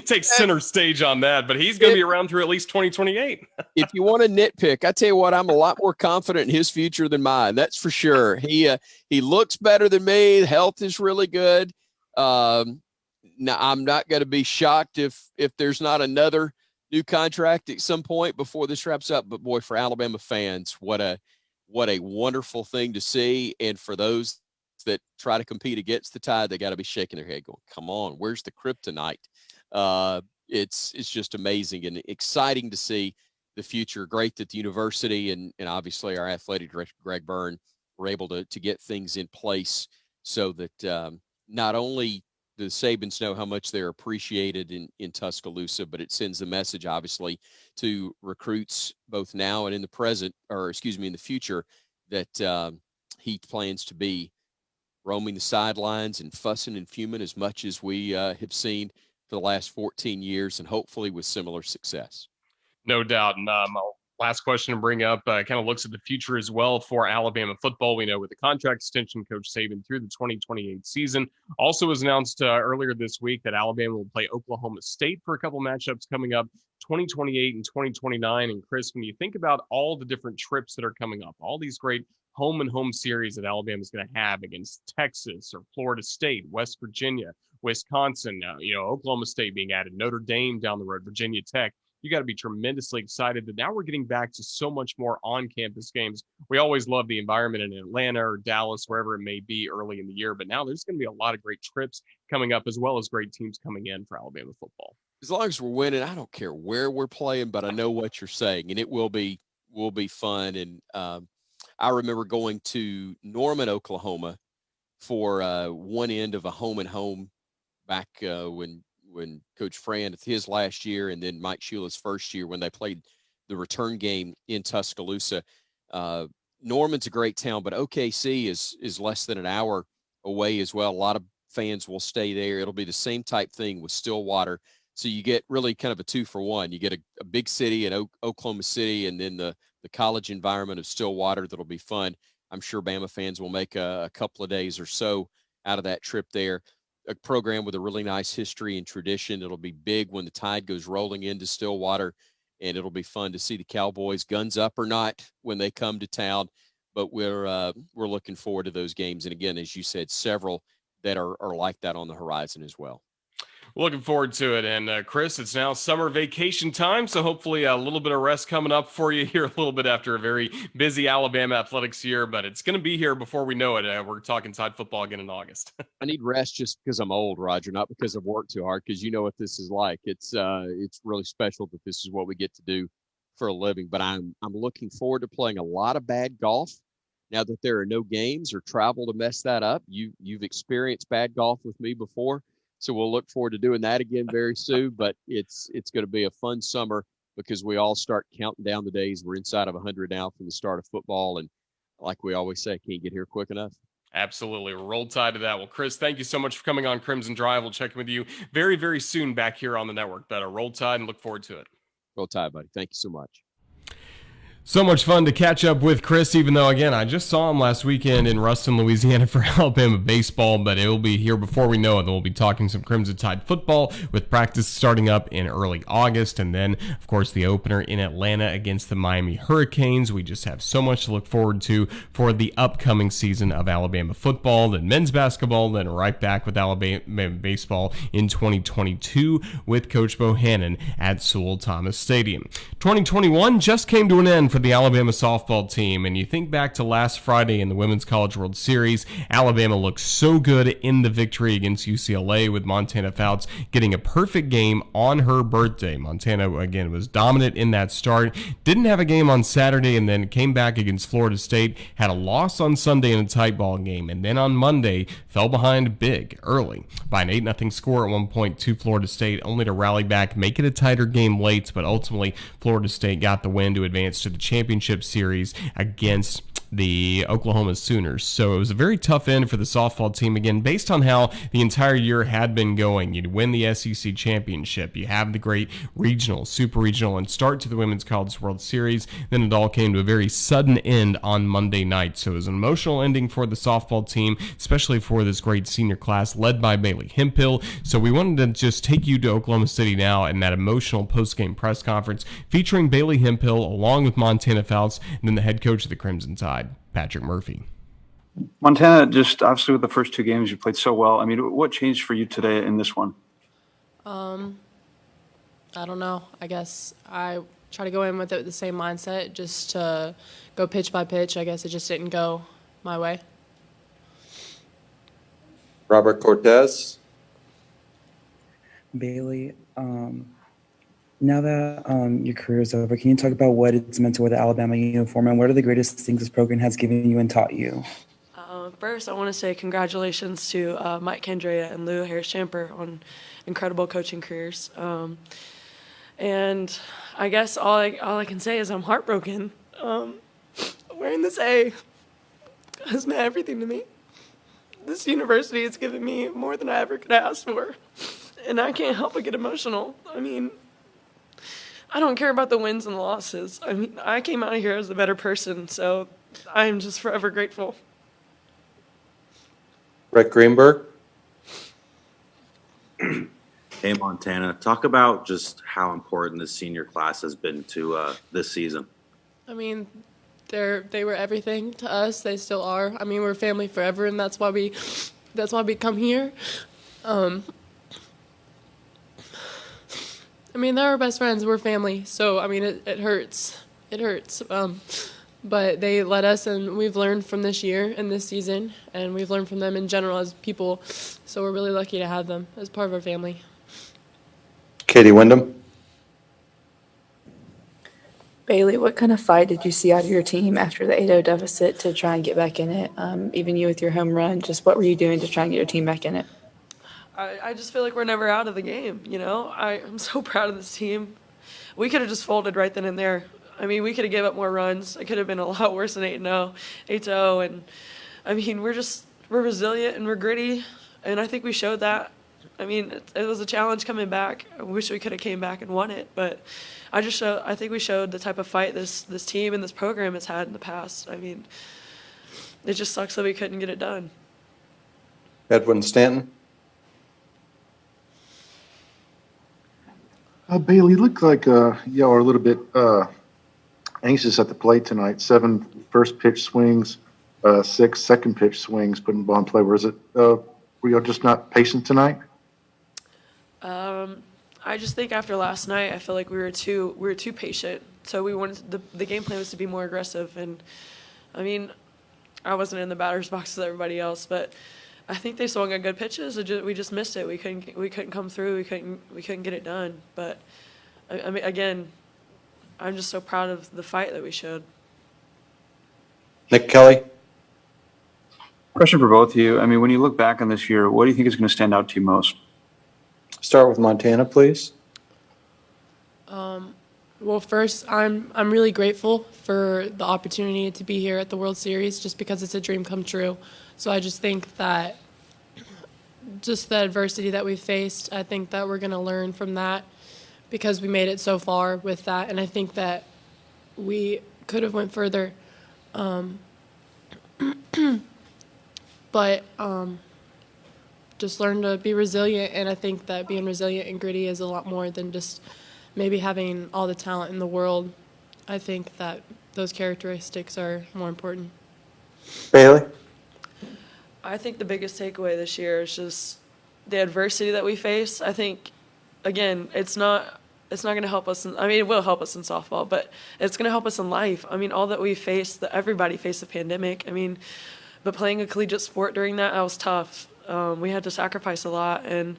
takes center stage on that, but he's going to be around through at least 2028. If you want to nitpick, I tell you what, I'm a lot more confident in his future than mine. That's for sure. He looks better than me. Health is really good. Now, I'm not going to be shocked if there's not another new contract at some point before this wraps up. But boy, for Alabama fans, what a what a wonderful thing to see. And for those that try to compete against the Tide, they got to be shaking their head going, come on, where's the kryptonite? It's just amazing and exciting to see the future. Great that the university and obviously our athletic director, Greg Byrne, were able to get things in place so that not only the Sabins know how much they're appreciated in Tuscaloosa, but it sends the message, obviously, to recruits both now and in the present, or excuse me, in the future, that he plans to be roaming the sidelines and fussing and fuming as much as we have seen for the last 14 years, and hopefully with similar success. No doubt. And last question to bring up kind of looks at the future as well for Alabama football. We know with the contract extension, Coach Saban through the 2028 season. Also was announced earlier this week that Alabama will play Oklahoma State for a couple matchups coming up, 2028 and 2029. And Chris, when you think about all the different trips that are coming up, all these great home and home series that Alabama is going to have against Texas or Florida State, West Virginia, Wisconsin, Oklahoma State being added, Notre Dame down the road, Virginia Tech. You got to be tremendously excited that now we're getting back to so much more on-campus games. We always love the environment in Atlanta or Dallas, wherever it may be early in the year, but now there's going to be a lot of great trips coming up as well as great teams coming in for Alabama football. As long as we're winning, I don't care where we're playing, but I know what you're saying, and it will be fun. And I remember going to Norman, Oklahoma for one end of a home and home back when Coach Fran, his last year, and then Mike Shula's first year when they played the return game in Tuscaloosa. Norman's a great town, but OKC is less than an hour away as well. A lot of fans will stay there. It'll be the same type thing with Stillwater. So you get really kind of a 2-for-1. You get a big city in Oklahoma City, and then the college environment of Stillwater that'll be fun. I'm sure Bama fans will make a couple of days or so out of that trip there. A program with a really nice history and tradition. It'll be big when the Tide goes rolling into Stillwater, and it'll be fun to see the Cowboys, guns up or not, when they come to town. But we're looking forward to those games. And again, as you said, several that are like that on the horizon as well. Looking forward to it. And Chris, it's now summer vacation time, so hopefully a little bit of rest coming up for you here a little bit after a very busy Alabama athletics year, but it's going to be here before we know it. We're talking Tide football again in August. I need rest just because I'm old, Roger, not because I've worked too hard, because you know what this is like. It's really special that this is what we get to do for a living, but I'm looking forward to playing a lot of bad golf now that there are no games or travel to mess that up. You've experienced bad golf with me before. So we'll look forward to doing that again very soon, but it's going to be a fun summer because we all start counting down the days. We're inside of 100 now from the start of football, and like we always say, can't get here quick enough. Absolutely. Roll Tide to that. Well, Chris, thank you so much for coming on Crimson Drive. We'll check in with you very, very soon back here on the network. But Roll Tide and look forward to it. Roll Tide, buddy. Thank you so much. So much fun to catch up with Chris, even though, again, I just saw him last weekend in Ruston, Louisiana for Alabama baseball, but it will be here before we know it. We'll be talking some Crimson Tide football with practice starting up in early August, and then, of course, the opener in Atlanta against the Miami Hurricanes. We just have so much to look forward to for the upcoming season of Alabama football, then men's basketball, then right back with Alabama baseball in 2022 with Coach Bohannon at Sewell Thomas Stadium. 2021 just came to an end for the Alabama softball team, and you think back to last Friday in the Women's College World Series, Alabama looked so good in the victory against UCLA with Montana Fouts getting a perfect game on her birthday. Montana, again, was dominant in that start, didn't have a game on Saturday, and then came back against Florida State, had a loss on Sunday in a tight ball game, and then on Monday fell behind big early by an 8-0 score at one point to Florida State, only to rally back, make it a tighter game late, but ultimately Florida State got the win to advance to the championship series against the Oklahoma Sooners. So it was a very tough end for the softball team, again, based on how the entire year had been going. You'd win the SEC championship, you have the great regional, super regional, and start to the Women's College World Series. Then it all came to a very sudden end on Monday night. So it was an emotional ending for the softball team, especially for this great senior class led by Bailey Hemphill. So we wanted to just take you to Oklahoma City now in that emotional post-game press conference featuring Bailey Hemphill along with Montana Fouts and then the head coach of the Crimson Tide, Patrick Murphy. Montana, just obviously with the first two games, you played so well. I mean, what changed for you today in this one? I don't know. I guess I try to go in with it with the same mindset, just to go pitch by pitch. I guess it just didn't go my way. Robert Cortez. Bailey, now that your career is over, can you talk about what it's meant to wear the Alabama uniform, and what are the greatest things this program has given you and taught you? First, I want to say congratulations to Mike Kendria and Lou Harris-Champer on incredible coaching careers. And I guess all I can say is I'm heartbroken. Wearing this A has meant everything to me. This university has given me more than I ever could ask for. And I can't help but get emotional. I mean, I don't care about the wins and losses. I mean, I came out of here as a better person, so I am just forever grateful. Brett Greenberg. Hey, Montana, talk about just how important this senior class has been to this season. I mean, they were everything to us. They still are. I mean, we're family forever, and that's why we come here. I mean, they're our best friends. We're family. So, I mean, it hurts. It hurts. But they led us, and we've learned from this year and this season, and we've learned from them in general as people. So we're really lucky to have them as part of our family. Katie Wyndham. Bailey, what kind of fight did you see out of your team after the 8-0 deficit to try and get back in it? Even you with your home run, just what were you doing to try and get your team back in it? I just feel like we're never out of the game, you know? I'm so proud of this team. We could have just folded right then and there. I mean, we could have gave up more runs. It could have been a lot worse than 8-0. And, I mean, we're resilient and we're gritty, and I think we showed that. I mean, it was a challenge coming back. I wish we could have came back and won it, but I think we showed the type of fight this team and this program has had in the past. I mean, it just sucks that we couldn't get it done. Edwin Stanton. Bailey, looked like y'all are a little bit anxious at the plate tonight. 7 first pitch swings, 6 second pitch swings put in ball play. Were y'all just not patient tonight? I just think after last night, I feel like we were too patient. So we wanted the game plan was to be more aggressive. And I mean, I wasn't in the batter's box with everybody else, but I think they swung at good pitches. We just missed it. We couldn't come through. We couldn't get it done. But I mean, again, I'm just so proud of the fight that we showed. Nick Kelly. Question for both of you. I mean, when you look back on this year, what do you think is going to stand out to you most? Start with Montana, please. Well, first, I'm really grateful for the opportunity to be here at the World Series, just because it's a dream come true. So I just think that just the adversity that we faced, I think that we're going to learn from that because we made it so far with that. And I think that we could have went further. But just learn to be resilient. And I think that being resilient and gritty is a lot more than just maybe having all the talent in the world. I think that those characteristics are more important. Bailey. I think the biggest takeaway this year is just the adversity that we face. I think, again, it's not going to help us. It will help us in softball, but it's going to help us in life. I mean, all that we faced, everybody faced the pandemic. I mean, but playing a collegiate sport during that was tough. We had to sacrifice a lot. And,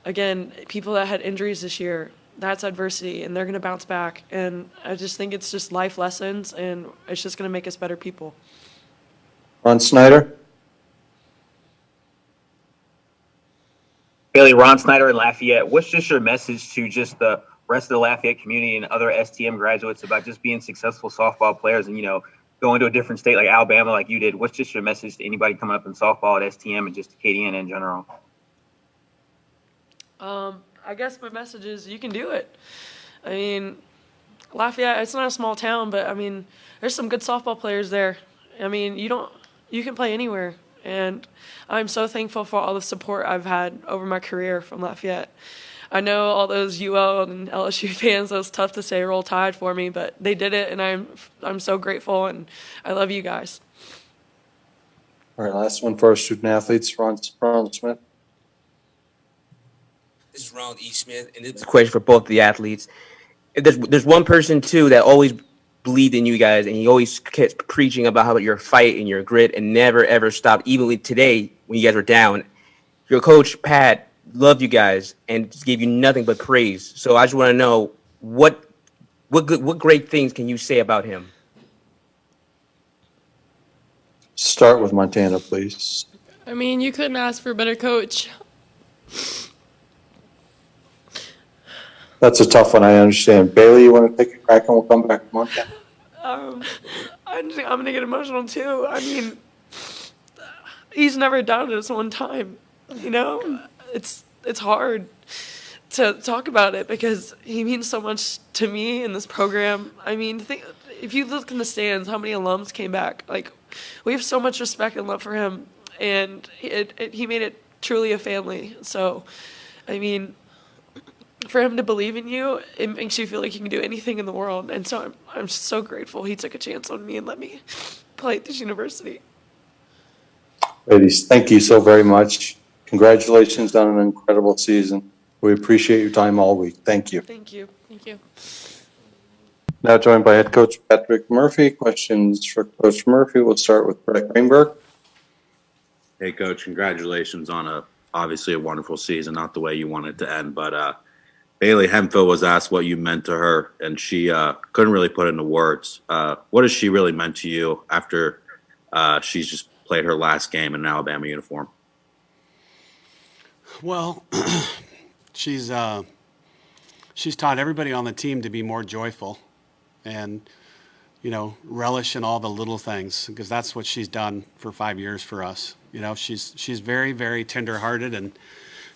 again, people that had injuries this year, that's adversity, and they're going to bounce back. And I just think it's just life lessons, and it's just going to make us better people. Ron Snyder. Bailey, Ron Snyder in Lafayette. What's just your message to just the rest of the Lafayette community and other STM graduates about just being successful softball players and, going to a different state like Alabama like you did? What's just your message to anybody coming up in softball at STM and just to KDN in general? I guess my message is you can do it. I mean, Lafayette, it's not a small town, but, I mean, there's some good softball players there. I mean, you can play anywhere. And I'm so thankful for all the support I've had over my career from Lafayette. I know all those UL and LSU fans, it was tough to say Roll Tide for me, but they did it, and I'm so grateful, and I love you guys. All right, last one for our student athletes, Ronald Smith. This is Ronald E. Smith, and this is a question for both the athletes. there's one person too that always believed in you guys, and he always kept preaching about how your fight and your grit, and never ever stopped. Even with today, when you guys were down, your coach Pat loved you guys and just gave you nothing but praise. So I just want to know what great things can you say about him? Start with Montana, please. I mean, you couldn't ask for a better coach. That's a tough one, I understand. Bailey, you want to take a crack and we'll come back to Montana? I'm gonna get emotional too. I mean, he's never doubted us one time. You know, it's hard to talk about it because he means so much to me in this program. I mean, if you look in the stands, how many alums came back? Like, we have so much respect and love for him, and he made it truly a family. So, I mean, for him to believe in you, it makes you feel like you can do anything in the world. And so I'm so grateful he took a chance on me and let me play at this university. Ladies, thank you so very much. Congratulations on an incredible season. We appreciate your time all week. Thank you. Thank you. Thank you. Now joined by head coach Patrick Murphy. Questions for Coach Murphy. We'll start with Brett Greenberg. Hey, Coach, congratulations on obviously a wonderful season, not the way you wanted to end, but Bailey Hemphill was asked what you meant to her, and she couldn't really put it into words. What has she really meant to you after she's just played her last game in an Alabama uniform? Well, she's taught everybody on the team to be more joyful and, you know, relish in all the little things, because that's what she's done for 5 years for us. You know, she's very, very tenderhearted, and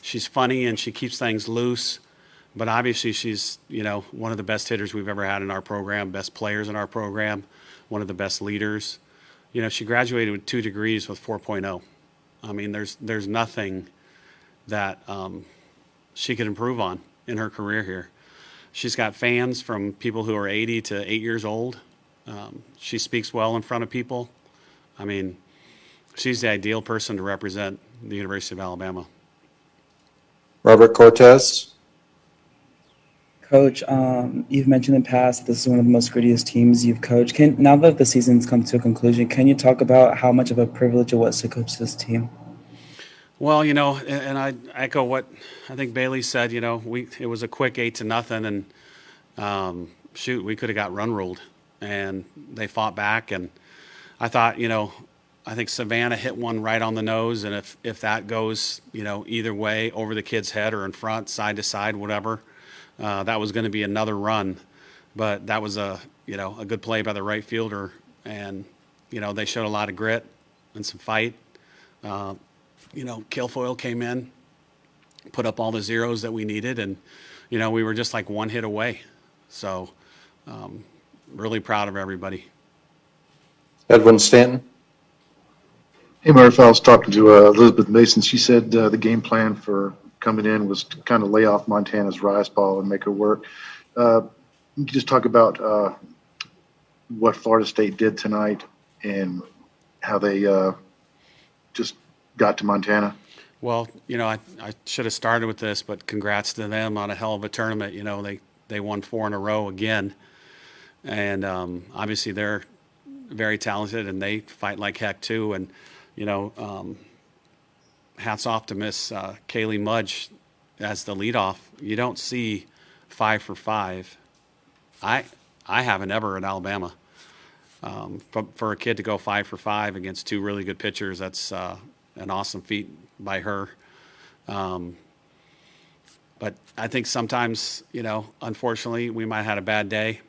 she's funny, and she keeps things loose. But obviously she's, you know, one of the best hitters we've ever had in our program, best players in our program, one of the best leaders. You know, she graduated with 2 degrees with 4.0. I mean, there's nothing that she could improve on in her career here. She's got fans from people who are 80 to 8 years old. She speaks well in front of people. I mean, she's the ideal person to represent the University of Alabama. Robert Cortez. Coach, you've mentioned in the past that this is one of the most grittiest teams you've coached. Now that the season's come to a conclusion, can you talk about how much of a privilege it was to coach this team? Well, you know, and I echo what I think Bailey said. You know, it was a quick 8-0, and we could have got run ruled, and they fought back. And I thought, you know, I think Savannah hit one right on the nose, and if that goes, you know, either way, over the kid's head or in front, side to side, whatever, that was going to be another run. But that was a good play by the right fielder, and you know, they showed a lot of grit and some fight. You know, Kilfoyle came in, put up all the zeros that we needed, and, you know, we were just like one hit away. So, really proud of everybody. Edwin Stanton. Hey, Murph, I was talking to Elizabeth Mason. She said the game plan for coming in was to kind of lay off Montana's rise ball and make her work. You can just talk about what Florida State did tonight and how they just got to Montana. Well, you know, I should have started with this, but congrats to them on a hell of a tournament. You know, they won 4 in a row again. And obviously they're very talented, and they fight like heck too. And, you know, hats off to Miss Kaylee Mudge as the leadoff. You don't see 5 for 5. I haven't ever at Alabama. For a kid to go 5 for 5 against 2 really good pitchers, that's an awesome feat by her. But I think sometimes, you know, unfortunately, we might have had a bad day,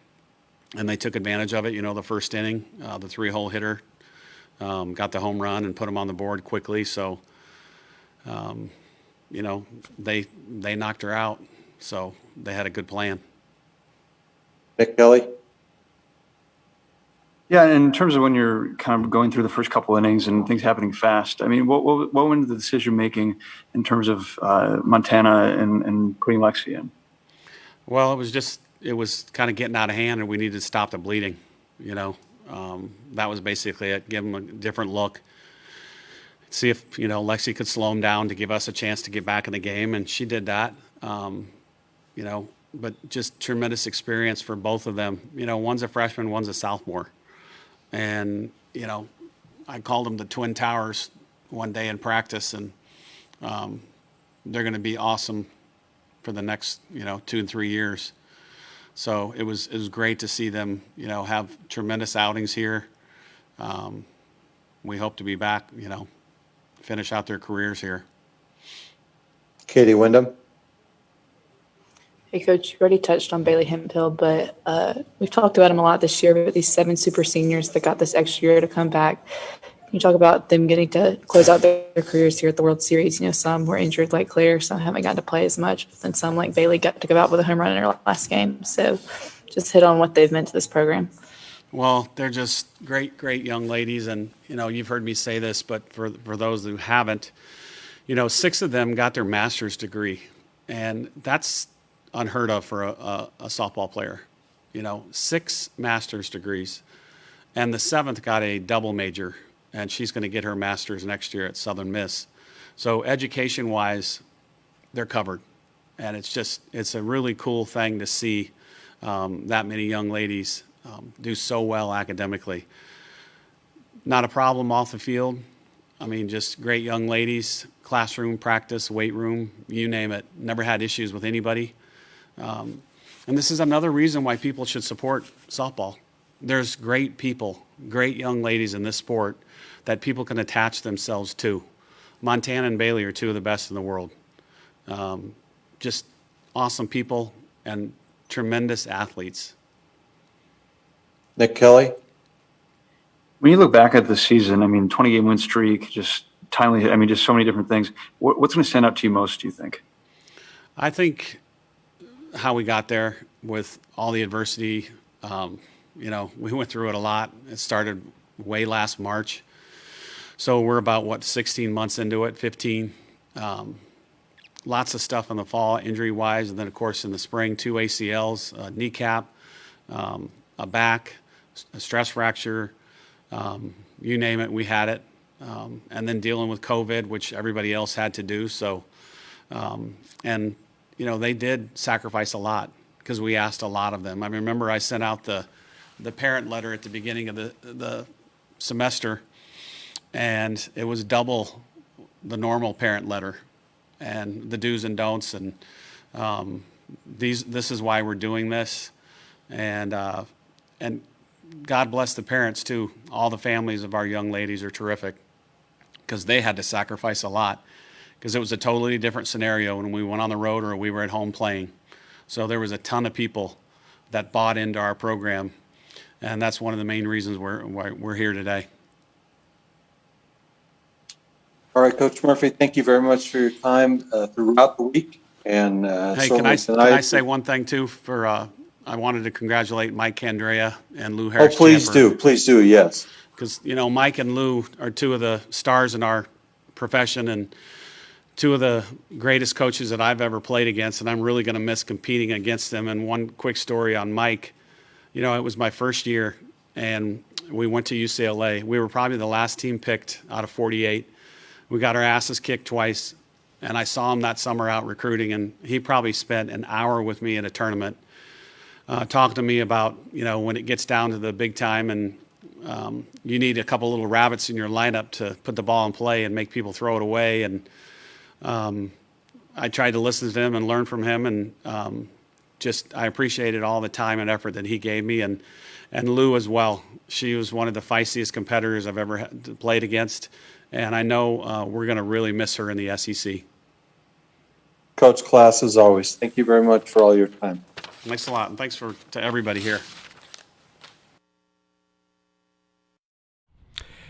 and they took advantage of it. You know, the first inning, the 3-hole hitter got the home run and put him on the board quickly. So, you know, they knocked her out. So they had a good plan. Nick Kelly. Yeah, in terms of when you're kind of going through the first couple innings and things happening fast, I mean, what went into the decision making in terms of Montana and putting Lexi in? Well, it was kind of getting out of hand, and we needed to stop the bleeding. You know, that was basically it. Give them a different look. See if, you know, Lexi could slow him down to give us a chance to get back in the game, and she did that. You know, but just tremendous experience for both of them. You know, one's a freshman, one's a sophomore. And, you know, I called them the Twin Towers one day in practice, and they're going to be awesome for the next, 2 and 3 years. So it was great to see them, have tremendous outings here. We hope to be back, finish out their careers here. Katie Wyndham. Hey, Coach, you already touched on Bailey Hemphill, but we've talked about him a lot this year, but these 7 super seniors that got this extra year to come back, can you talk about them getting to close out their careers here at the World Series? Some were injured like Claire, some haven't gotten to play as much, but then some like Bailey got to go out with a home run in her last game. So just hit on what they've meant to this program. Well, they're just great young ladies. And, you've heard me say this, but for those who haven't, 6 of them got their master's degree. And that's unheard of for a softball player. 6 master's degrees. And the 7th got a double major, and she's going to get her master's next year at Southern Miss. So education-wise, they're covered. And it's a really cool thing to see that many young ladies do so well academically. Not a problem off the field. I mean, just great young ladies, classroom, practice, weight room, you name it. Never had issues with anybody. And this is another reason why people should support softball. There's great people, great young ladies in this sport that people can attach themselves to. Montana and Bailey are 2 of the best in the world. Just awesome people and tremendous athletes. Nick Kelly. When you look back at the season, 20-game win streak, just timely, just so many different things. What's going to stand out to you most, do you think? I think how we got there with all the adversity, we went through it a lot. It started way last March. So we're about, 16 months into it, 15. Lots of stuff in the fall, injury-wise, and then, of course, in the spring, 2 ACLs, a kneecap, a back, a stress fracture, you name it, we had it. And then dealing with COVID, which everybody else had to do. So, they did sacrifice a lot because we asked a lot of them. I remember I sent out the parent letter at the beginning of the semester, and it was double the normal parent letter and the do's and don'ts. And this is why we're doing this. And God bless the parents too. All the families of our young ladies are terrific because they had to sacrifice a lot because it was a totally different scenario when we went on the road or we were at home playing. So there was a ton of people that bought into our program, and that's one of the main reasons we're here today. All right, Coach Murphy, thank you very much for your time throughout the week. And hey, can I say one thing too? I wanted to congratulate Mike Candrea and Lou Harris. Oh, please do, yes. Because Mike and Lou are 2 of the stars in our profession and 2 of the greatest coaches that I've ever played against, and I'm really going to miss competing against them. And one quick story on Mike, it was my first year, and we went to UCLA. We were probably the last team picked out of 48. We got our asses kicked twice, and I saw him that summer out recruiting, and he probably spent an hour with me in a tournament talking to me about, when it gets down to the big time and you need a couple little rabbits in your lineup to put the ball in play and make people throw it away. And I tried to listen to him and learn from him, and I appreciated all the time and effort that he gave me, and Lou as well. She was one of the feistiest competitors I've ever played against, and I know we're going to really miss her in the SEC. Coach Class, as always, thank you very much for all your time. Thanks a lot, and thanks to everybody here.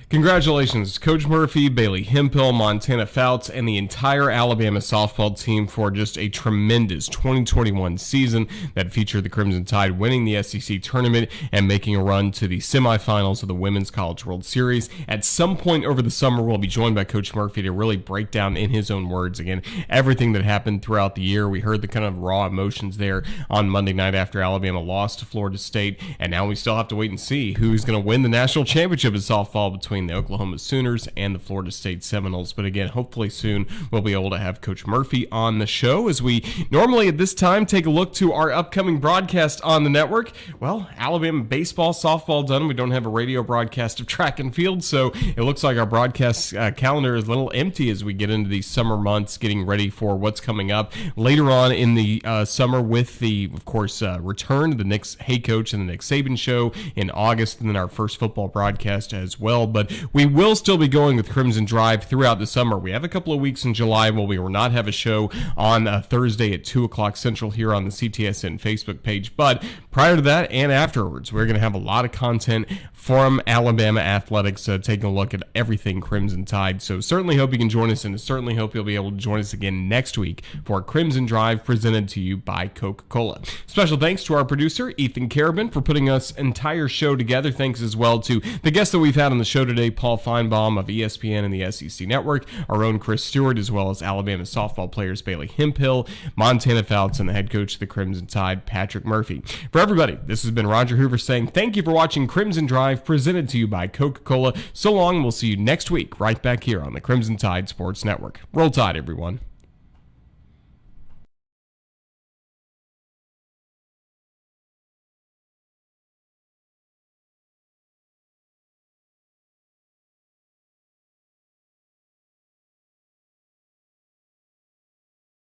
Congratulations, Coach Murphy, Bailey Hemphill, Montana Fouts, and the entire Alabama softball team for just a tremendous 2021 season that featured the Crimson Tide winning the SEC tournament and making a run to the semifinals of the Women's College World Series. At some point over the summer, we'll be joined by Coach Murphy to really break down in his own words again everything that happened throughout the year. We heard the kind of raw emotions there on Monday night after Alabama lost to Florida State, and now we still have to wait and see who's going to win the national championship in softball between between the Oklahoma Sooners and the Florida State Seminoles. But again, hopefully soon we'll be able to have Coach Murphy on the show as we normally at this time take a look to our upcoming broadcast on the network. Well, Alabama baseball, softball done. We don't have a radio broadcast of track and field, so it looks like our broadcast calendar is a little empty as we get into these summer months, getting ready for what's coming up later on in the summer with the, of course, return of the Nick Hey Coach and the Nick Saban Show in August, and then our first football broadcast as well. But we will still be going with Crimson Drive throughout the summer. We have a couple of weeks in July where we will not have a show on Thursday at 2 o'clock Central here on the CTSN Facebook page. But prior to that and afterwards, we're going to have a lot of content from Alabama Athletics, taking a look at everything Crimson Tide. So certainly hope you can join us, and certainly hope you'll be able to join us again next week for Crimson Drive presented to you by Coca-Cola. Special thanks to our producer, Ethan Carabin, for putting us entire show together. Thanks as well to the guests that we've had on the show today, Paul Finebaum of ESPN and the SEC Network, our own Chris Stewart, as well as Alabama softball players Bailey Hemphill, Montana Fouts, and the head coach of the Crimson Tide, Patrick Murphy. For everybody, this has been Roger Hoover saying thank you for watching Crimson Drive presented to you by Coca-Cola. So long, we'll see you next week right back here on the Crimson Tide Sports Network. Roll Tide, everyone.